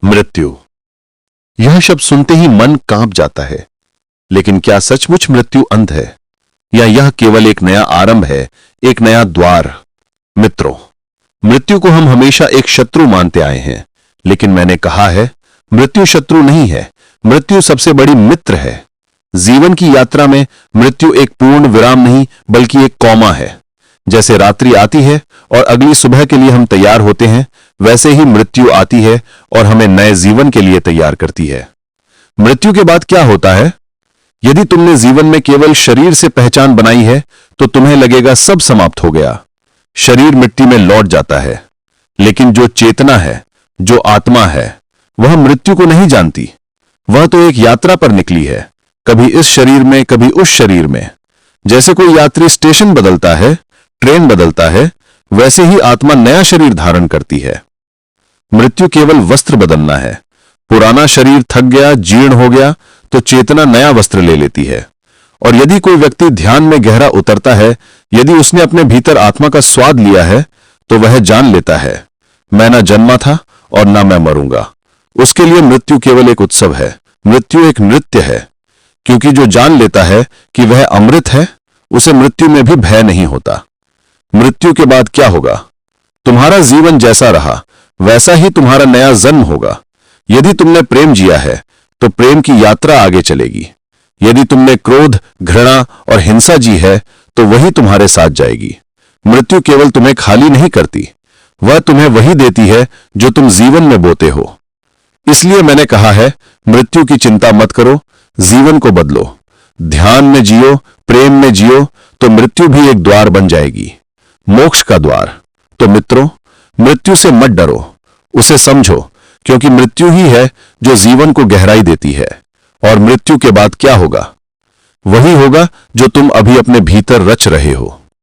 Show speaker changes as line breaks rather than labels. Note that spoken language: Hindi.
मृत्यु। यह शब्द सुनते ही मन कांप जाता है। लेकिन क्या सचमुच मृत्यु अंत है, या यह केवल एक नया आरंभ है, एक नया द्वार? मित्रों, मृत्यु को हम हमेशा एक शत्रु मानते आए हैं, लेकिन मैंने कहा है, मृत्यु शत्रु नहीं है, मृत्यु सबसे बड़ी मित्र है। जीवन की यात्रा में मृत्यु एक पूर्ण विराम नहीं, बल्कि एक कौमा है। जैसे रात्रि आती है और अगली सुबह के लिए हम तैयार होते हैं, वैसे ही मृत्यु आती है और हमें नए जीवन के लिए तैयार करती है। मृत्यु के बाद क्या होता है? यदि तुमने जीवन में केवल शरीर से पहचान बनाई है, तो तुम्हें लगेगा सब समाप्त हो गया। शरीर मिट्टी में लौट जाता है, लेकिन जो चेतना है, जो आत्मा है, वह मृत्यु को नहीं जानती। वह तो एक यात्रा पर निकली है, कभी इस शरीर में, कभी उस शरीर में। जैसे कोई यात्री स्टेशन बदलता है, ट्रेन बदलता है, वैसे ही आत्मा नया शरीर धारण करती है। मृत्यु केवल वस्त्र बदलना है। पुराना शरीर थक गया, जीर्ण हो गया, तो चेतना नया वस्त्र ले लेती है। और यदि कोई व्यक्ति ध्यान में गहरा उतरता है, यदि उसने अपने भीतर आत्मा का स्वाद लिया है, तो वह जान लेता है, मैं ना जन्मा था और ना मैं मरूंगा। उसके लिए मृत्यु केवल एक उत्सव है, मृत्यु एक नृत्य है। क्योंकि जो जान लेता है कि वह अमृत है, उसे मृत्यु में भी भय नहीं होता। मृत्यु के बाद क्या होगा? तुम्हारा जीवन जैसा रहा, वैसा ही तुम्हारा नया जन्म होगा। यदि तुमने प्रेम जिया है, तो प्रेम की यात्रा आगे चलेगी। यदि तुमने क्रोध, घृणा और हिंसा जी है, तो वही तुम्हारे साथ जाएगी। मृत्यु केवल तुम्हें खाली नहीं करती, वह तुम्हें वही देती है जो तुम जीवन में बोते हो। इसलिए मैंने कहा है, मृत्यु की चिंता मत करो, जीवन को बदलो। ध्यान में जियो, प्रेम में जियो, तो मृत्यु भी एक द्वार बन जाएगी, मोक्ष का द्वार। तो मित्रों, मृत्यु से मत डरो, उसे समझो, क्योंकि मृत्यु ही है जो जीवन को गहराई देती है। और मृत्यु के बाद क्या होगा? वही होगा जो तुम अभी अपने भीतर रच रहे हो।